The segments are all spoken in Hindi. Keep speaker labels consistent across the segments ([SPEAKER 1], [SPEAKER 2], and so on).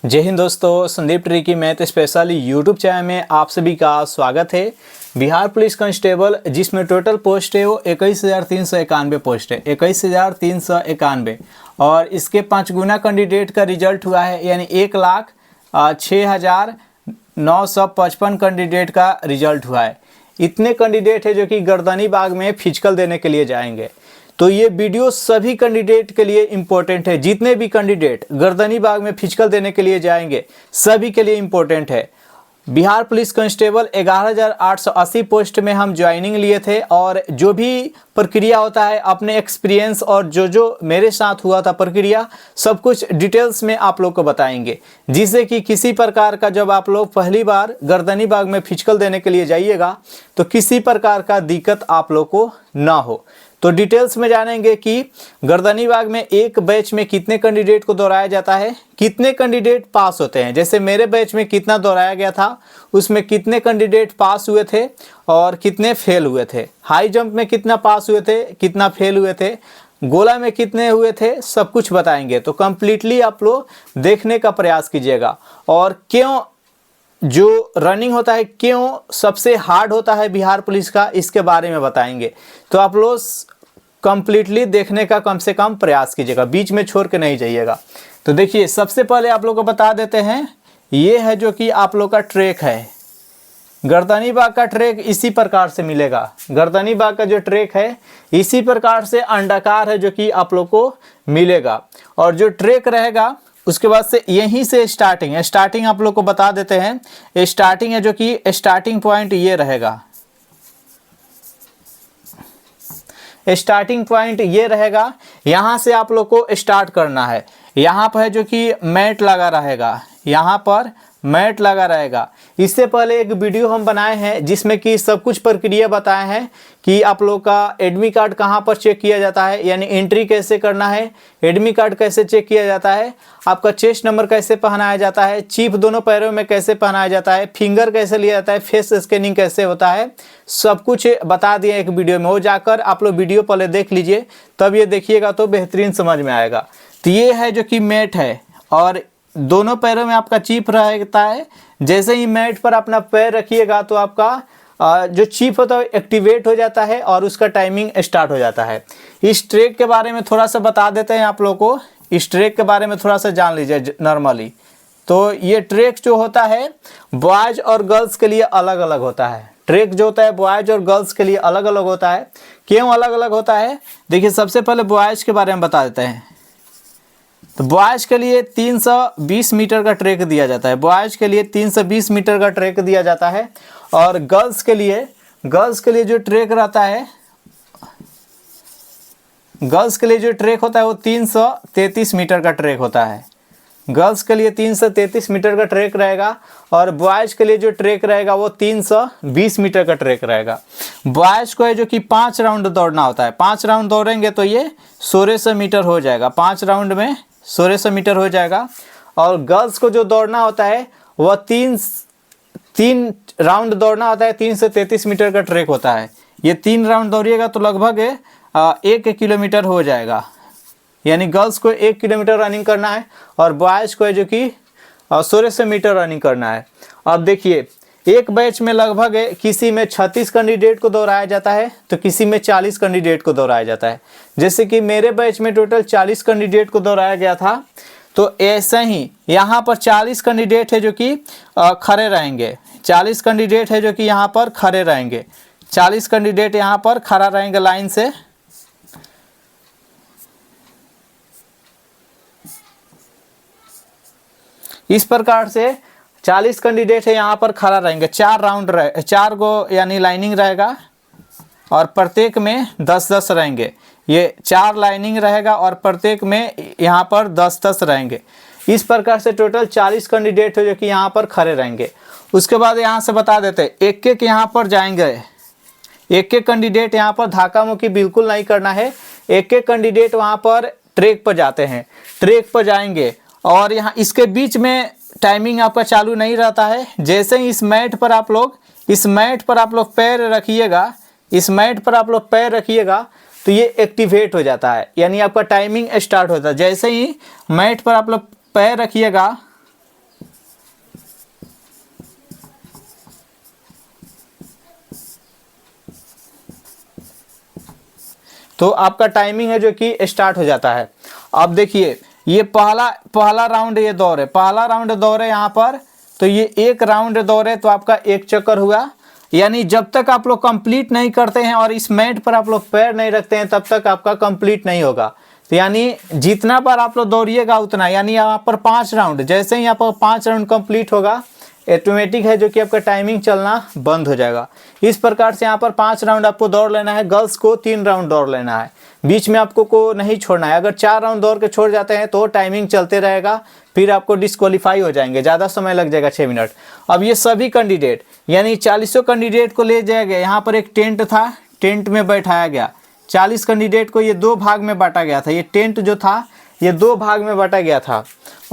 [SPEAKER 1] जय हिंद दोस्तों, Sandeep tricky math special YouTube channel में आप सभी का स्वागत है। बिहार पुलिस कांस्टेबल जिसमें टोटल पोस्ट है वो 21,391 पोस्ट है, 21,391 और इसके 5 गुना कैंडिडेट का रिजल्ट हुआ है, यानी 1,06,955 कैंडिडेट का रिजल्ट हुआ है। इतने कैंडिडेट है जो कि गर्दनी बाग में फिजिकल देने के लिए जाएंगे। तो ये वीडियो सभी कैंडिडेट के लिए इम्पोर्टेंट है। जितने भी कैंडिडेट गर्दनी बाग में फिजिकल देने के लिए जाएंगे सभी के लिए इम्पोर्टेंट है। बिहार पुलिस कांस्टेबल 11,880 पोस्ट में हम ज्वाइनिंग लिए थे और जो भी प्रक्रिया होता है अपने एक्सपीरियंस और जो मेरे साथ हुआ था प्रक्रिया सब कुछ डिटेल्स में आप लोग को बताएंगे, जिससे कि किसी प्रकार का जब आप लोग पहली बार गर्दनी बाग में फिजिकल देने के लिए जाइएगा तो किसी प्रकार का दिक्कत आप लोग को ना हो। तो डिटेल्स में जानेंगे कि गर्दनी बाग में एक बैच में कितने कैंडिडेट को दौड़ाया जाता है, कितने कैंडिडेट पास होते हैं। जैसे मेरे बैच में कितना दौड़ाया गया था, उसमें कितने कैंडिडेट पास हुए थे और कितने फेल हुए थे। हाई जंप में कितना पास हुए थे, कितना फेल हुए थे, गोला में कितने हुए थे, सब कुछ बताएंगे। तो कम्प्लीटली आप लोग देखने का प्रयास कीजिएगा। और क्यों जो रनिंग होता है क्यों सबसे हार्ड होता है बिहार पुलिस का, इसके बारे में बताएंगे। तो आप लोग कंप्लीटली देखने का कम से कम प्रयास कीजिएगा, बीच में छोड़ के नहीं जाइएगा। तो देखिए, सबसे पहले आप लोग को बता देते हैं, ये है जो कि आप लोग का ट्रैक है। गर्दनी बाग का ट्रैक इसी प्रकार से मिलेगा। गर्दनी बाग का जो ट्रैक है इसी प्रकार से अंडाकार है जो कि आप लोग को मिलेगा। और जो ट्रैक रहेगा उसके बाद से यहीं से स्टार्टिंग है। स्टार्टिंग आप लोग को बता देते हैं, स्टार्टिंग है जो कि स्टार्टिंग पॉइंट ये रहेगा। स्टार्टिंग पॉइंट ये रहेगा, यहाँ से आप लोग को स्टार्ट करना है। यहाँ पर है जो कि मैट लगा रहेगा, यहाँ पर मैट लगा रहेगा। इससे पहले एक वीडियो हम बनाए हैं जिसमें कि सब कुछ प्रक्रिया बताए हैं कि आप लोग का एडमिट कार्ड कहाँ पर चेक किया जाता है, यानी एंट्री कैसे करना है, एडमिट कार्ड कैसे चेक किया जाता है, आपका चेस्ट नंबर कैसे पहनाया जाता है, चिप दोनों पैरों में कैसे पहनाया जाता है, फिंगर कैसे लिया जाता है, फेस स्कैनिंग कैसे होता है, सब कुछ बता दिया एक वीडियो में। वो जाकर आप लोग वीडियो पहले देख लीजिए, तब ये देखिएगा तो बेहतरीन समझ में आएगा। तो ये है जो कि मैट है और दोनों पैरों में आपका चिप रहता है। जैसे ही मैट पर अपना पैर रखिएगा तो आपका जो चिप होता है एक्टिवेट हो जाता है और उसका टाइमिंग स्टार्ट हो जाता है। इस ट्रैक के बारे में थोड़ा सा बता देते हैं आप लोग को, इस ट्रैक के बारे में थोड़ा सा जान लीजिए नॉर्मली। तो ये ट्रैक जो होता है बॉयज़ और गर्ल्स के लिए अलग अलग होता है। ट्रैक जो होता है बॉयज़ और गर्ल्स के लिए अलग अलग होता है। क्यों अलग अलग होता है, देखिए सबसे पहले बॉयज़ के बारे में बता देते हैं। तो बॉयज़ के लिए 320 मीटर का ट्रैक दिया जाता है, बॉयज़ के लिए 320 मीटर का ट्रैक दिया जाता है। और गर्ल्स के लिए जो ट्रैक रहता है, गर्ल्स के लिए जो ट्रैक होता है वो 333 मीटर का ट्रैक होता है। गर्ल्स के लिए 333 मीटर का ट्रैक रहेगा और बॉयज़ के लिए जो ट्रैक रहेगा वो 320 मीटर का ट्रैक रहेगा। बॉयज़ को है जो कि 5 राउंड दौड़ना होता है। 5 राउंड दौड़ेंगे तो ये 1600 मीटर हो जाएगा, 5 राउंड में 1600 मीटर हो जाएगा। और गर्ल्स को जो दौड़ना होता है वह तीन राउंड दौड़ना होता है, 333 मीटर का ट्रैक होता है। ये 3 राउंड दौड़िएगा तो लगभग 1 किलोमीटर हो जाएगा, यानी गर्ल्स को 1 किलोमीटर रनिंग करना है और बॉयज़ को है जो कि 1600 मीटर रनिंग करना है। अब देखिए, एक बैच में लगभग किसी में 36 कैंडिडेट को दौड़ाया जाता है तो किसी में 40 कैंडिडेट को दौड़ाया जाता है। जैसे कि मेरे बैच में टोटल 40 कैंडिडेट को दौड़ाया गया था। तो ऐसे ही यहाँ पर 40 कैंडिडेट है जो कि खड़े रहेंगे, 40 कैंडिडेट है जो कि यहाँ पर खड़े रहेंगे, 40 कैंडिडेट यहाँ पर खड़ा रहेंगे लाइन से। इस प्रकार से 40 कैंडिडेट है यहाँ पर खड़ा रहेंगे। 4 गो यानी लाइनिंग रहेगा और प्रत्येक में 10-10 रहेंगे। ये 4 लाइनिंग रहेगा और प्रत्येक में यहाँ पर 10-10 रहेंगे। इस प्रकार से टोटल 40 कैंडिडेट है जो कि यहाँ पर खड़े रहेंगे। उसके बाद यहाँ से बता देते हैं एक एक यहाँ पर जाएंगे, एक एक कैंडिडेट यहाँ पर धक्का मुक्की बिल्कुल नहीं करना है। एक एक कैंडिडेट वहाँ पर ट्रैक पर जाते हैं, ट्रैक पर जाएंगे और यहाँ इसके बीच में टाइमिंग आपका चालू नहीं रहता है। जैसे ही इस मैट पर आप लोग पैर रखिएगा, इस मैट पर आप लोग पैर रखिएगा तो ये एक्टिवेट हो जाता है, यानी आपका टाइमिंग स्टार्ट होता है। जैसे ही मैट पर आप लोग पैर रखिएगा तो आपका टाइमिंग है जो कि स्टार्ट हो जाता है। अब देखिए ये पहला राउंड ये दौड़ है, पहला राउंड दौड़ है यहाँ पर, तो ये एक राउंड दौड़ है तो आपका एक चक्कर हुआ। यानी जब तक आप लोग कंप्लीट नहीं करते हैं और इस मैट पर आप लोग पैर नहीं रखते हैं तब तक आपका कंप्लीट नहीं होगा। तो यानी जितना बार आप लोग दौड़िएगा उतना, यानी यहाँ पर 5 राउंड, जैसे ही यहाँ पर 5 राउंड कंप्लीट होगा ऑटोमेटिक है जो कि आपका टाइमिंग चलना बंद हो जाएगा। इस प्रकार से यहाँ पर 5 राउंड आपको दौड़ लेना है। गर्ल्स को 3 राउंड दौड़ लेना है, बीच में आपको को नहीं छोड़ना है। अगर 4 राउंड दौड़ के छोड़ जाते हैं तो टाइमिंग चलते रहेगा, फिर आपको डिस्क्वालीफाई हो जाएंगे, ज़्यादा समय लग जाएगा 6 मिनट। अब ये सभी कैंडिडेट यानी 40 कैंडिडेट को ले जाया गया। यहाँ पर एक टेंट था, टेंट में बैठाया गया। 40 कैंडिडेट को ये 2 भाग में बांटा गया था। ये टेंट जो था ये 2 भाग में बांटा गया था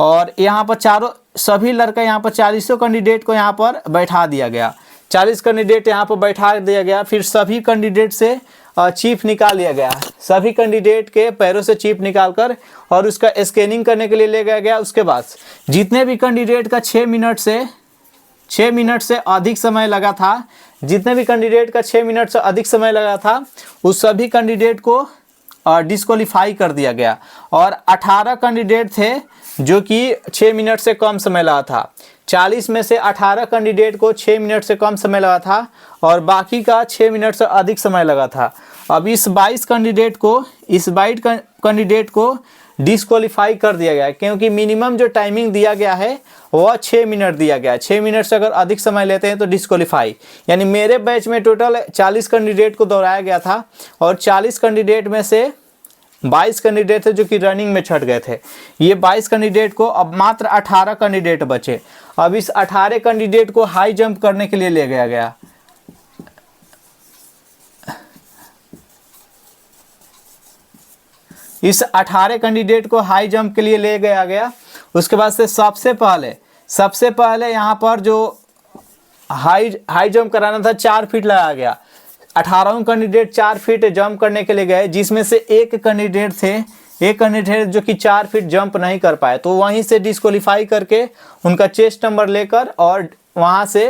[SPEAKER 1] और यहाँ पर सभी लड़का यहाँ पर 40 कैंडिडेट को यहाँ पर बैठा दिया गया। 40 कैंडिडेट यहाँ पर बैठा दिया गया। फिर सभी कैंडिडेट से चिप निकाल लिया गया, सभी कैंडिडेट के पैरों से चिप निकालकर और उसका स्कैनिंग करने के लिए ले गया गया। उसके बाद जितने भी कैंडिडेट का 6 मिनट से अधिक समय लगा था, जितने भी कैंडिडेट का 6 मिनट से अधिक समय लगा था उस सभी कैंडिडेट को डिस्क्वालीफाई कर दिया गया। और 18 कैंडिडेट थे जो कि 6 मिनट से कम समय लगा था। 40 में से 18 कैंडिडेट को 6 मिनट से कम समय लगा था और बाकी का 6 मिनट से अधिक समय लगा था। अब इस 22 कैंडिडेट को डिस्क्वालीफाई कर दिया गया क्योंकि मिनिमम जो टाइमिंग दिया गया है वह 6 मिनट दिया गया है। 6 मिनट से अगर अधिक समय लेते हैं तो डिस्क्वालीफाई। यानी मेरे बैच में टोटल 40 कैंडिडेट को दौड़ाया गया था और 40 कैंडिडेट में से 22 कैंडिडेट थे जो कि रनिंग में छट गए थे। ये 22 कैंडिडेट को अब मात्र 18 कैंडिडेट बचे। अब इस 18 कैंडिडेट को हाई जंप करने के लिए ले गया गया। इस 18 कैंडिडेट को हाई जंप के लिए ले गया गया। उसके बाद से सबसे पहले यहाँ पर जो हाई जंप कराना था 4 फीट लगाया गया। 18 कैंडिडेट 4 फीट जंप करने के लिए गए, जिसमें से एक कैंडिडेट जो कि 4 फीट जंप नहीं कर पाए, तो वहीं से डिस्क्वालीफाई करके उनका चेस्ट नंबर लेकर और वहां से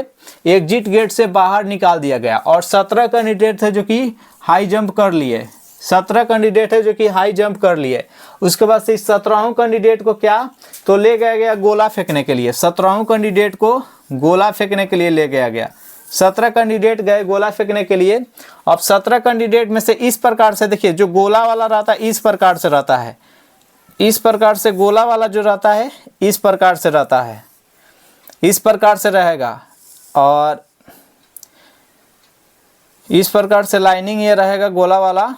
[SPEAKER 1] एग्जिट गेट से बाहर निकाल दिया गया। और 17 कैंडिडेट थे जो कि हाई जंप कर लिए। 17 कैंडिडेट है जो कि हाई जंप कर लिए। उसके बाद से 17 कैंडिडेट को क्या तो ले गया गया गोला फेंकने के लिए। 17 कैंडिडेट को गोला फेंकने के लिए ले गया गया। 17 कैंडिडेट गए गोला फेंकने के लिए। अब 17 कैंडिडेट में से इस प्रकार से देखिए, जो गोला वाला रहता है इस प्रकार से रहता है, इस प्रकार से गोला वाला जो रहता है इस प्रकार से रहता है, इस प्रकार से रहेगा और इस प्रकार से लाइनिंग ये रहेगा गोला वाला।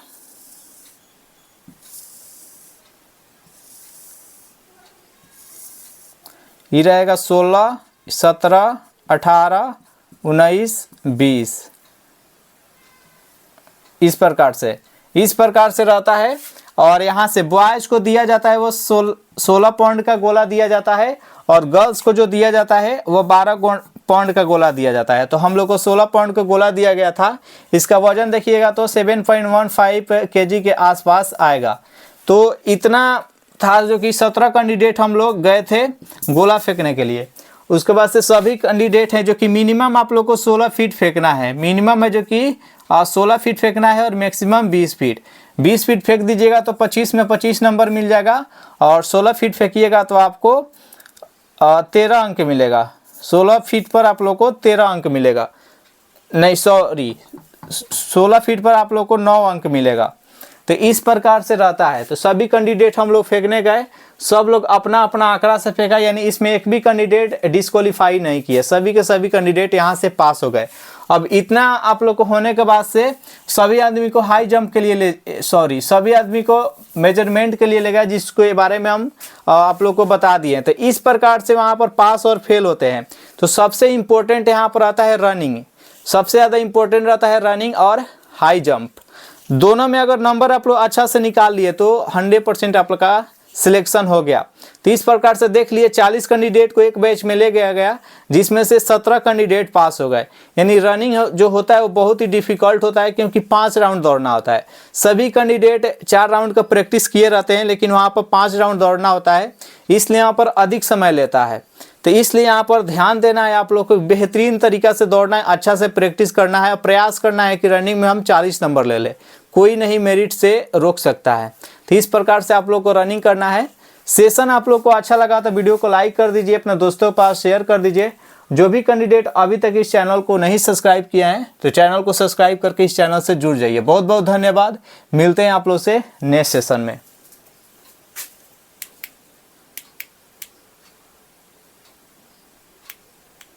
[SPEAKER 1] ये रहेगा 16, 17, 18, 19, 20 इस प्रकार से रहता है। और यहाँ से बॉयज़ को दिया जाता है वो 16 पाउंड का गोला दिया जाता है और गर्ल्स को जो दिया जाता है वो 12 पाउंड का गोला दिया जाता है। तो हम लोग को 16 पाउंड का गोला दिया गया था। इसका वजन देखिएगा तो 7.15 kg के आसपास आएगा। तो इतना था जो कि 17 कैंडिडेट हम लोग गए थे गोला फेंकने के लिए। उसके बाद से सभी कैंडिडेट हैं जो कि मिनिमम आप लोग को 16 फीट फेंकना है। मिनिमम है जो कि 16 फीट फेंकना है और मैक्सिमम 20 फीट। 20 फीट फेंक दीजिएगा तो 25 में 25 नंबर मिल जाएगा और 16 फीट फेंकिएगा तो आपको 13 अंक मिलेगा। 16 फीट पर आप लोग को 13 अंक मिलेगा, नहीं सॉरी 16 फीट पर आप लोग को 9 अंक मिलेगा। तो इस प्रकार से रहता है। तो सभी कैंडिडेट हम लोग फेंकने गए, सब लोग अपना अपना आंकड़ा से फेंका, यानी इसमें एक भी कैंडिडेट डिस्क्वालीफाई नहीं किए, सभी के सभी कैंडिडेट यहाँ से पास हो गए। अब इतना आप लोग को होने के बाद से सभी आदमी को हाई जंप के लिए सभी आदमी को मेजरमेंट के लिए ले गया, जिसके बारे में हम आप लोग को बता दिए। तो इस प्रकार से वहाँ पर पास और फेल होते हैं। तो सबसे इम्पोर्टेंट यहाँ पर आता है रनिंग, सबसे ज़्यादा इम्पोर्टेंट रहता है रनिंग और हाई जंप। दोनों में अगर नंबर आप लोग अच्छा से निकाल लिए तो 100% आप लोग का सिलेक्शन हो गया। तो इस प्रकार से देख लिए 40 कैंडिडेट को एक बैच में ले गया जिसमें से 17 कैंडिडेट पास हो गए। यानी रनिंग जो होता है वो बहुत ही डिफ़िकल्ट होता है क्योंकि 5 राउंड दौड़ना होता है। सभी कैंडिडेट 4 राउंड का प्रैक्टिस किए रहते हैं, लेकिन वहाँ पर 5 राउंड दौड़ना होता है, इसलिए यहाँ पर अधिक समय लेता है। तो इसलिए यहाँ पर ध्यान देना है, आप लोग को बेहतरीन तरीक़ा से दौड़ना है, अच्छा से प्रैक्टिस करना है, प्रयास करना है कि रनिंग में हम 40 नंबर ले लें। कोई नहीं मेरिट से रोक सकता है। तो इस प्रकार से आप लोग को रनिंग करना है। सेशन आप लोग को अच्छा लगा तो वीडियो को लाइक कर दीजिए, अपने दोस्तों के पास शेयर कर दीजिए। जो भी कैंडिडेट अभी तक इस चैनल को नहीं सब्सक्राइब किया है तो चैनल को सब्सक्राइब करके इस चैनल से जुड़ जाइए। बहुत बहुत धन्यवाद। मिलते हैं आप लोग से नेक्स्ट सेशन में।